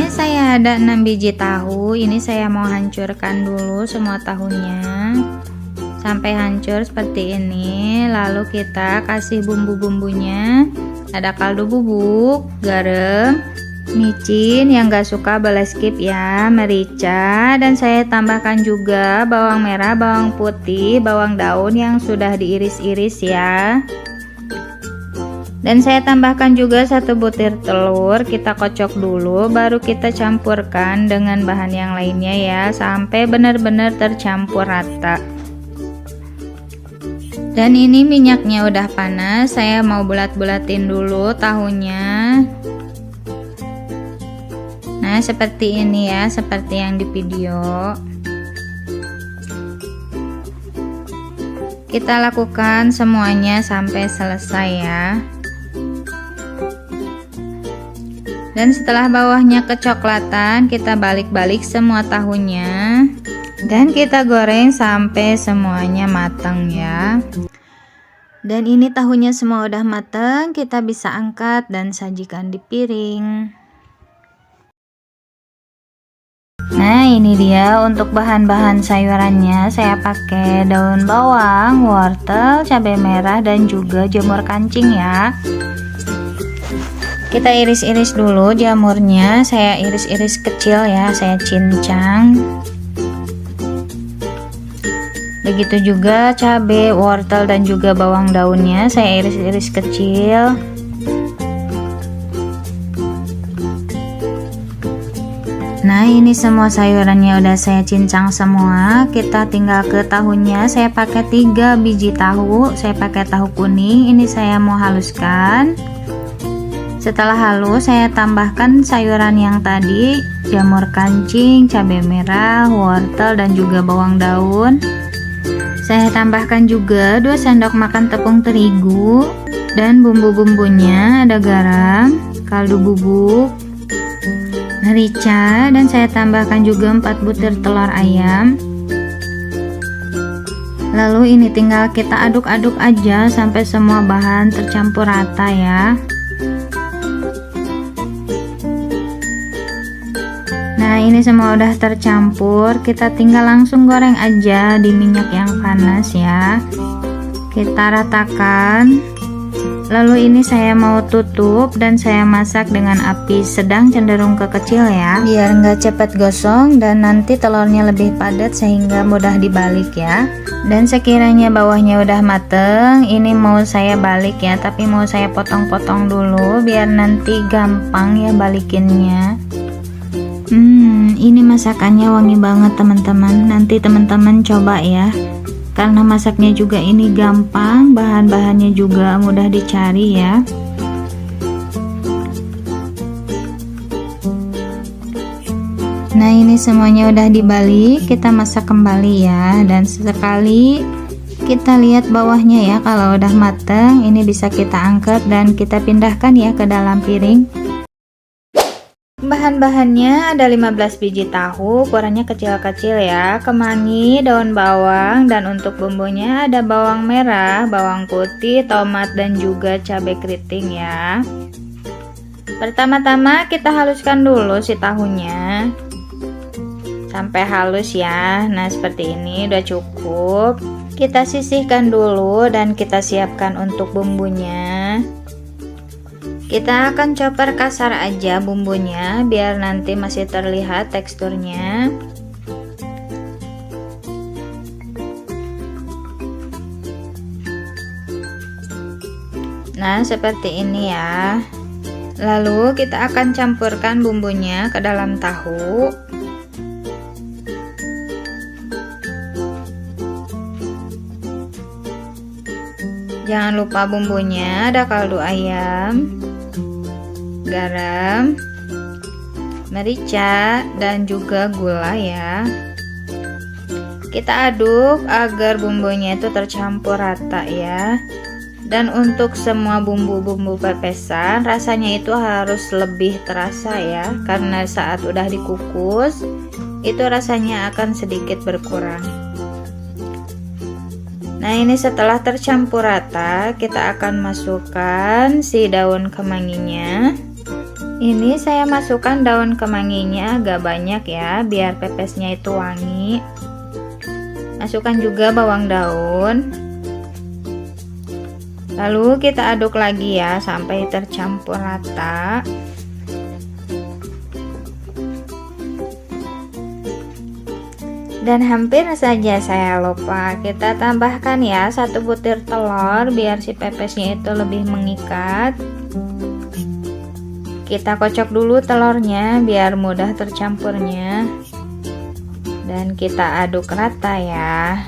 sini saya ada 6 biji tahu. Ini saya mau hancurkan dulu semua tahunya sampai hancur seperti ini. Lalu kita kasih bumbu-bumbunya. Ada kaldu bubuk, garam, micin, yang gak suka boleh skip ya, merica, dan saya tambahkan juga bawang merah, bawang putih, bawang daun yang sudah diiris-iris ya. Dan saya tambahkan juga 1 butir telur. Kita kocok dulu, baru kita campurkan dengan bahan yang lainnya ya, sampai benar-benar tercampur rata. Dan ini minyaknya udah panas, saya mau bulat-bulatin dulu tahunya. Nah seperti ini ya, seperti yang di video. Kita lakukan semuanya sampai selesai ya. Dan setelah bawahnya kecoklatan, kita balik-balik semua tahunya dan kita goreng sampai semuanya matang ya. Dan ini tahunya semua udah matang, kita bisa angkat dan sajikan di piring. Nah ini dia untuk bahan-bahan sayurannya. Saya pakai daun bawang, wortel, cabai merah, dan juga jamur kancing ya. Kita iris-iris dulu jamurnya, saya iris-iris kecil ya, saya cincang. Begitu juga cabai, wortel, dan juga bawang daunnya, saya iris-iris kecil. Nah ini semua sayurannya udah saya cincang semua. Kita tinggal ke tahunya. Saya pakai 3 biji tahu, saya pakai tahu kuning. Ini saya mau haluskan. Setelah halus, saya tambahkan sayuran yang tadi, jamur kancing, cabai merah, wortel, dan juga bawang daun. Saya tambahkan juga 2 sendok makan tepung terigu, dan bumbu-bumbunya ada garam, kaldu bubuk, merica, dan saya tambahkan juga 4 butir telur ayam. Lalu ini tinggal kita aduk-aduk aja sampai semua bahan tercampur rata ya. Nah ini semua udah tercampur, kita tinggal langsung goreng aja di minyak yang panas ya. Kita ratakan. Lalu ini saya mau tutup dan saya masak dengan api sedang cenderung ke kecil ya, biar nggak cepat gosong dan nanti telurnya lebih padat sehingga mudah dibalik ya. Dan sekiranya bawahnya udah mateng, ini mau saya balik ya, tapi mau saya potong-potong dulu biar nanti gampang ya balikinnya. Ini masakannya wangi banget teman-teman. Nanti teman-teman coba ya, karena masaknya juga ini gampang, bahan-bahannya juga mudah dicari ya. Nah ini semuanya udah dibalik, kita masak kembali ya. Dan sesekali kita lihat bawahnya ya, kalau udah mateng ini bisa kita angkat dan kita pindahkan ya ke dalam piring. Bahan-bahannya ada 15 biji tahu, ukurannya kecil-kecil ya, kemangi, daun bawang, dan untuk bumbunya ada bawang merah, bawang putih, tomat, dan juga cabai keriting ya. Pertama-tama kita haluskan dulu si tahunya sampai halus ya. Nah seperti ini udah cukup. Kita sisihkan dulu dan kita siapkan untuk bumbunya. Kita akan chopper kasar aja bumbunya biar nanti masih terlihat teksturnya. Nah seperti ini ya. Lalu kita akan campurkan bumbunya ke dalam tahu. Jangan lupa bumbunya ada kaldu ayam, garam, merica, dan juga gula ya. Kita aduk agar bumbunya itu tercampur rata ya. Dan untuk semua bumbu-bumbu pepesan rasanya itu harus lebih terasa ya, karena saat udah dikukus itu rasanya akan sedikit berkurang. Nah ini setelah tercampur rata, kita akan masukkan si daun kemanginya. Ini saya masukkan daun kemanginya agak banyak ya, biar pepesnya itu wangi. Masukkan juga bawang daun. Lalu kita aduk lagi ya sampai tercampur rata. Dan hampir saja saya lupa, kita tambahkan ya 1 butir telur biar si pepesnya itu lebih mengikat. Kita kocok dulu telurnya biar mudah tercampurnya, dan kita aduk rata ya.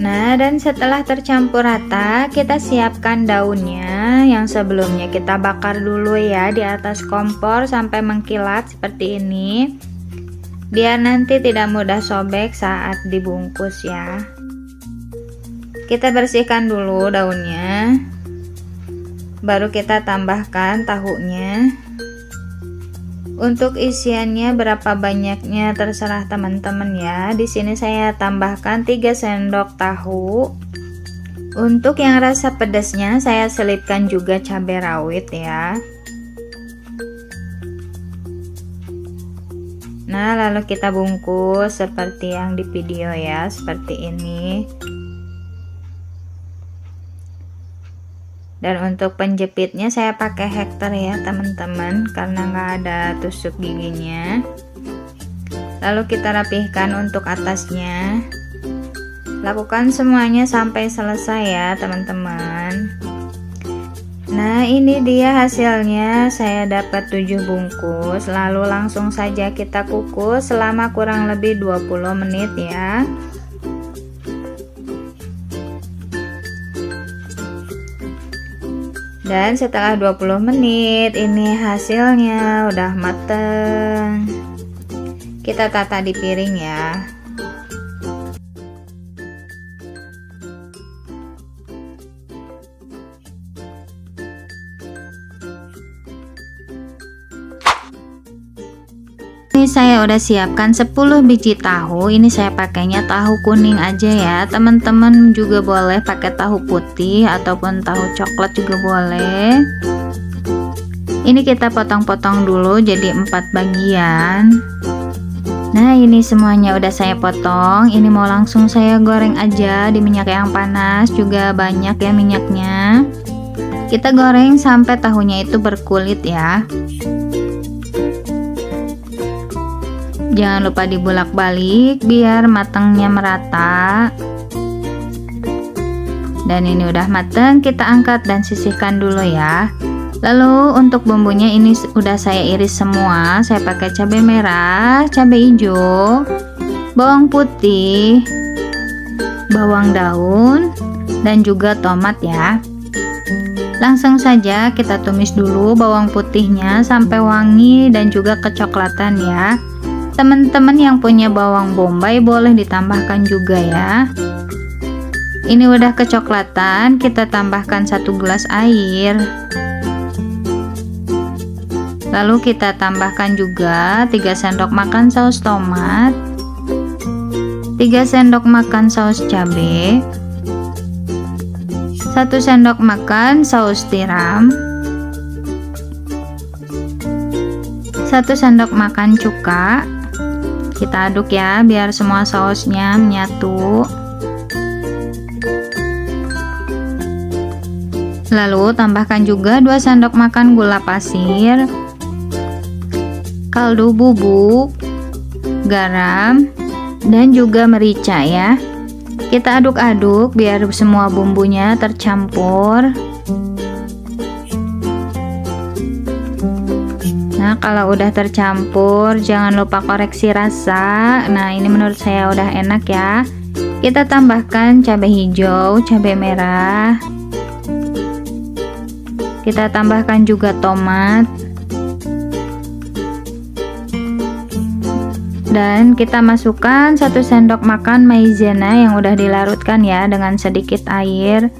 Nah, dan setelah tercampur rata, kita siapkan daunnya yang sebelumnya kita bakar dulu ya di atas kompor sampai mengkilat seperti ini, biar nanti tidak mudah sobek saat dibungkus ya. Kita bersihkan dulu daunnya, baru kita tambahkan tahunya. Untuk isiannya berapa banyaknya terserah teman-teman ya. Di sini saya tambahkan 3 sendok tahu. Untuk yang rasa pedasnya saya selipkan juga cabai rawit ya. Nah, lalu kita bungkus seperti yang di video ya, seperti ini. Dan untuk penjepitnya saya pakai Hektar ya teman-teman, karena nggak ada tusuk giginya. Lalu kita rapihkan untuk atasnya. Lakukan semuanya sampai selesai ya teman-teman. Nah, ini dia hasilnya. Saya dapat 7 bungkus. Lalu langsung saja kita kukus selama kurang lebih 20 menit ya. Dan setelah 20 menit ini hasilnya udah mateng. Kita tata di piring ya. Ini saya udah siapkan 10 biji tahu. Ini saya pakainya tahu kuning aja ya. Teman-teman juga boleh pakai tahu putih ataupun tahu coklat juga boleh. Ini kita potong-potong dulu jadi 4 bagian. Nah, ini semuanya udah saya potong. Ini mau langsung saya goreng aja di minyak yang panas, juga banyak ya minyaknya. Kita goreng sampai tahunya itu berkulit ya. Jangan lupa dibulak-balik biar matangnya merata. Dan ini udah mateng, kita angkat dan sisihkan dulu ya. Lalu untuk bumbunya ini udah saya iris semua. Saya pakai cabai merah, cabai hijau, bawang putih, bawang daun, dan juga tomat ya. Langsung saja kita tumis dulu bawang putihnya sampai wangi dan juga kecoklatan ya. Teman-teman yang punya bawang bombay boleh ditambahkan juga ya. Ini udah kecoklatan, kita tambahkan 1 gelas air. Lalu kita tambahkan juga 3 sendok makan saus tomat, 3 sendok makan saus cabai, 1 sendok makan saus tiram, 1 sendok makan cuka. Kita aduk ya biar semua sausnya menyatu. Lalu tambahkan juga 2 sendok makan gula pasir, kaldu bubuk, garam, dan juga merica ya. Kita aduk-aduk biar semua bumbunya tercampur. Nah, kalau udah tercampur jangan lupa koreksi rasa. Nah, ini menurut saya udah enak ya. Kita tambahkan cabai hijau, cabai merah. Kita tambahkan juga tomat. Dan kita masukkan 1 sendok makan maizena yang udah dilarutkan ya dengan sedikit air.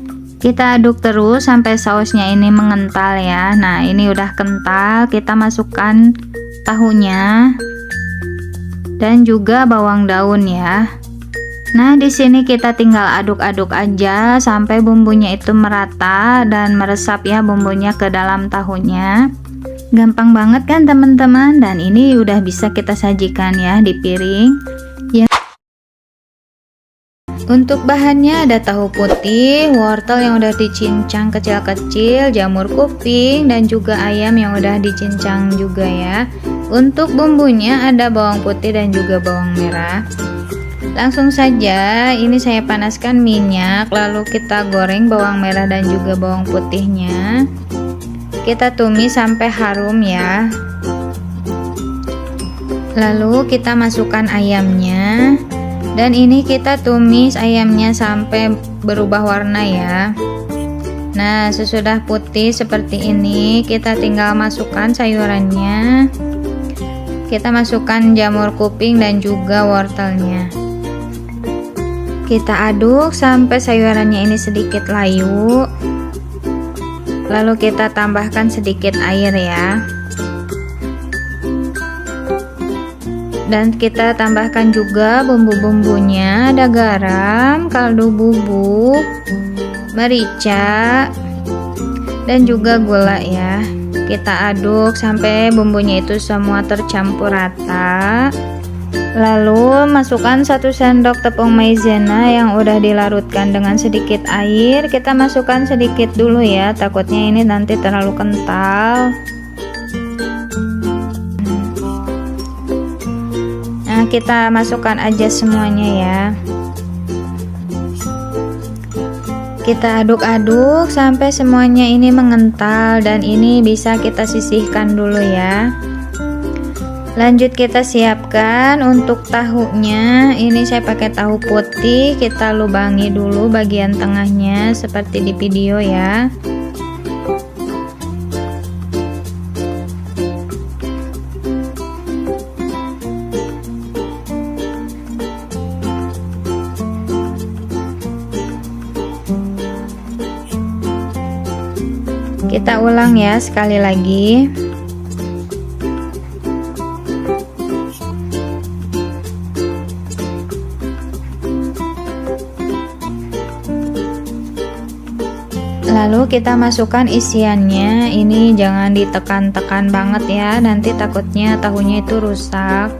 Kita aduk terus sampai sausnya ini mengental ya. Nah, ini udah kental, kita masukkan tahunya dan juga bawang daun ya. Nah, di sini kita tinggal aduk-aduk aja sampai bumbunya itu merata dan meresap ya bumbunya ke dalam tahunya. Gampang banget kan teman-teman, dan ini udah bisa kita sajikan ya di piring. Ya. Untuk bahannya ada tahu putih, wortel yang udah dicincang kecil-kecil, jamur kuping, dan juga ayam yang udah dicincang juga ya. Untuk bumbunya ada bawang putih dan juga bawang merah. Langsung saja ini saya panaskan minyak, lalu kita goreng bawang merah dan juga bawang putihnya. Kita tumis sampai harum ya. Lalu kita masukkan ayamnya. Dan ini kita tumis ayamnya sampai berubah warna ya. Nah, sesudah putih seperti ini, kita tinggal masukkan sayurannya. Kita masukkan jamur kuping dan juga wortelnya. Kita aduk sampai sayurannya ini sedikit layu. Lalu kita tambahkan sedikit air ya. Dan kita tambahkan juga bumbu-bumbunya, ada garam, kaldu bubuk, merica, dan juga gula ya. Kita aduk sampai bumbunya itu semua tercampur rata. Lalu masukkan 1 sendok tepung maizena yang udah dilarutkan dengan sedikit air. Kita masukkan sedikit dulu ya, takutnya ini nanti terlalu kental. Nah, kita masukkan aja semuanya ya. Kita aduk-aduk sampai semuanya ini mengental, dan ini bisa kita sisihkan dulu ya. Lanjut kita siapkan untuk tahunya. Ini saya pakai tahu putih, kita lubangi dulu bagian tengahnya seperti di video ya. Kita ulang ya sekali lagi. Lalu kita masukkan isiannya. Ini jangan ditekan-tekan banget ya, nanti takutnya tahunya itu rusak.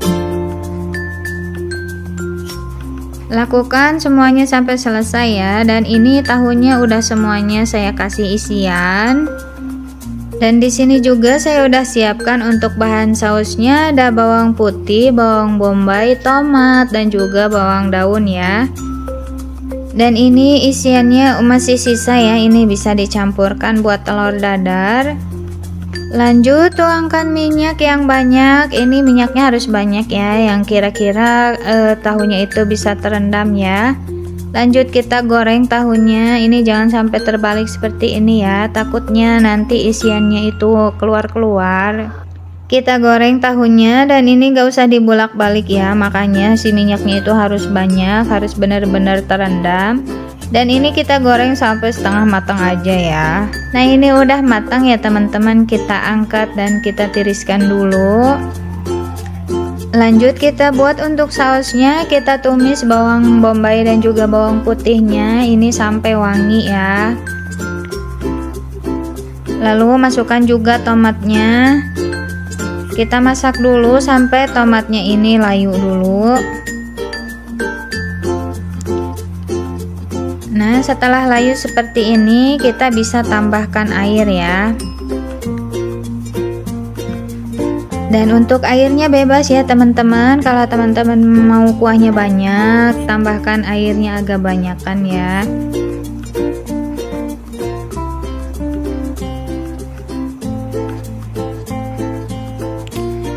Lakukan semuanya sampai selesai ya. Dan ini tahunya udah semuanya saya kasih isian. Dan di sini juga saya udah siapkan untuk bahan sausnya, ada bawang putih, bawang bombay, tomat, dan juga bawang daun ya. Dan ini isiannya masih sisa ya, ini bisa dicampurkan buat telur dadar. Lanjut tuangkan minyak yang banyak. Ini minyaknya harus banyak ya, yang kira-kira tahunya itu bisa terendam ya. Lanjut kita goreng tahunya. Ini jangan sampai terbalik seperti ini ya, takutnya nanti isiannya itu keluar-keluar. Kita goreng tahunya, dan ini gak usah dibulak-balik ya, makanya si minyaknya itu harus banyak, harus benar-benar terendam. Dan ini kita goreng sampai setengah matang aja ya. Nah, ini udah matang ya teman-teman, kita angkat dan kita tiriskan dulu. Lanjut kita buat untuk sausnya. Kita tumis bawang bombay dan juga bawang putihnya ini sampai wangi ya. Lalu masukkan juga tomatnya. Kita masak dulu sampai tomatnya ini layu dulu. Nah, setelah layu seperti ini, kita bisa tambahkan air ya. Dan untuk airnya bebas ya teman-teman. Kalau teman-teman mau kuahnya banyak, tambahkan airnya agak banyakan ya.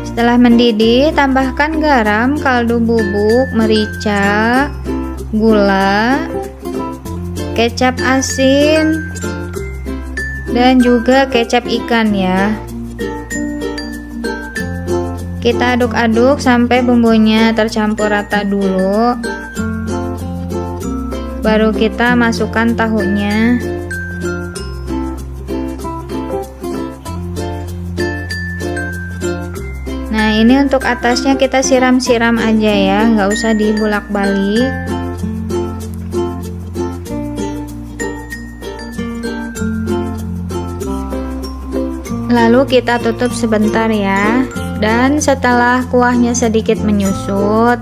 Setelah mendidih, tambahkan garam, kaldu bubuk, merica, gula, kecap asin, dan juga kecap ikan ya. Kita aduk-aduk sampai bumbunya tercampur rata dulu. Baru kita masukkan tahunya. Nah, ini untuk atasnya kita siram-siram aja ya, nggak usah dibulak-balik. Lalu kita tutup sebentar ya. Dan setelah kuahnya sedikit menyusut,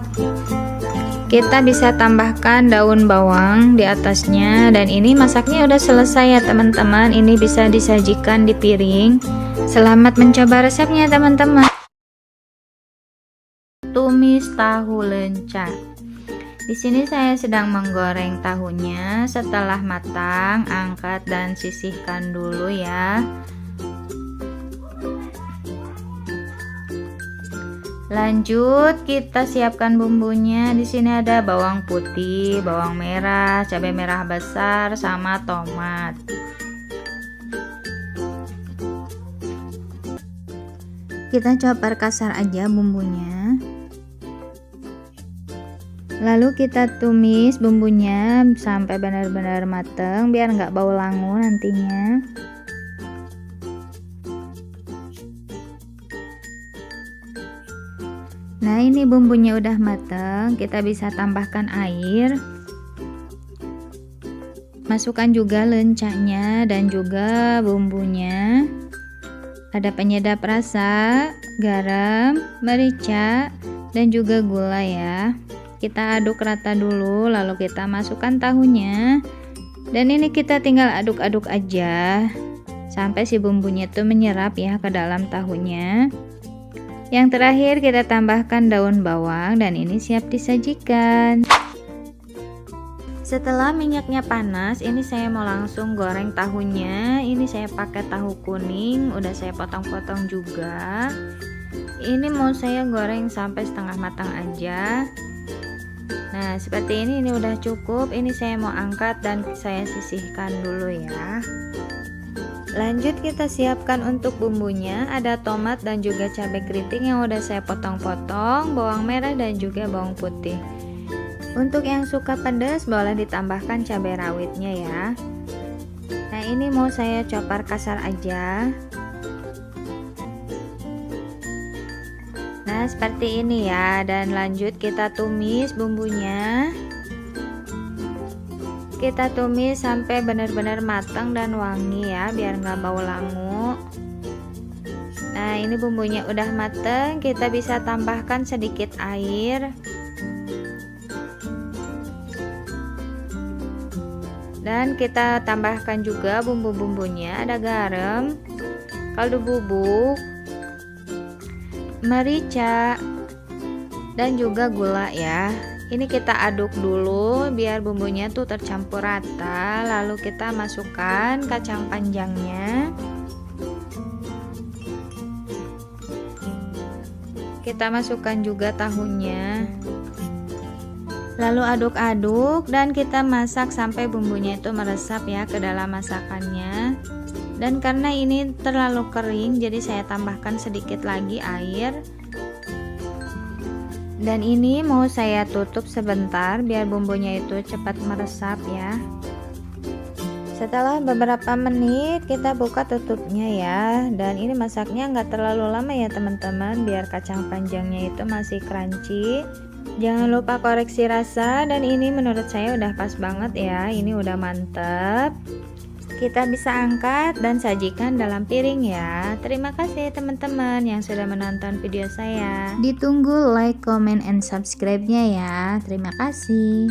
kita bisa tambahkan daun bawang di atasnya. Dan ini masaknya udah selesai ya teman-teman. Ini bisa disajikan di piring. Selamat mencoba resepnya teman-teman. Tumis tahu lenca. Di sini saya sedang menggoreng tahunya. Setelah matang, angkat dan sisihkan dulu ya. Lanjut kita siapkan bumbunya. Di sini ada bawang putih, bawang merah, cabai merah besar, sama tomat. Kita chopper kasar aja bumbunya. Lalu kita tumis bumbunya sampai benar-benar matang biar nggak bau langu nantinya. Nah, ini bumbunya udah matang, kita bisa tambahkan air. Masukkan juga lencanya dan juga bumbunya. Ada penyedap rasa, garam, merica, dan juga gula ya. Kita aduk rata dulu, lalu kita masukkan tahunya. Dan ini kita tinggal aduk-aduk aja sampai si bumbunya itu menyerap ya ke dalam tahunya. Yang terakhir kita tambahkan daun bawang dan ini siap disajikan. Setelah minyaknya panas, ini saya mau langsung goreng tahunya. Ini saya pakai tahu kuning, udah saya potong-potong juga. Ini mau saya goreng sampai setengah matang aja. Nah, seperti ini udah cukup. Ini saya mau angkat dan saya sisihkan dulu ya. Lanjut kita siapkan untuk bumbunya. Ada tomat dan juga cabai keriting yang udah saya potong-potong, bawang merah dan juga bawang putih. Untuk yang suka pedas boleh ditambahkan cabai rawitnya ya. Nah, ini mau saya chopper kasar aja. Nah, seperti ini ya. Dan lanjut kita tumis bumbunya. Kita tumis sampai benar-benar matang dan wangi ya, biar nggak bau langu. Nah, ini bumbunya udah matang, kita bisa tambahkan sedikit air. Dan kita tambahkan juga bumbu-bumbunya, ada garam, kaldu bubuk, merica, dan juga gula ya. Ini kita aduk dulu biar bumbunya tuh tercampur rata. Lalu kita masukkan kacang panjangnya. Kita masukkan juga tahunya. Lalu aduk-aduk dan kita masak sampai bumbunya itu meresap ya ke dalam masakannya. Dan karena ini terlalu kering, jadi saya tambahkan sedikit lagi air. Dan ini mau saya tutup sebentar biar bumbunya itu cepat meresap ya. Setelah beberapa menit kita buka tutupnya ya. Dan ini masaknya nggak terlalu lama ya teman-teman, biar kacang panjangnya itu masih crunchy. Jangan lupa koreksi rasa, dan ini menurut saya udah pas banget ya. Ini udah mantep. Kita bisa angkat dan sajikan dalam piring ya. Terima kasih teman-teman yang sudah menonton video saya. Ditunggu like, comment, and subscribe-nya ya. Terima kasih.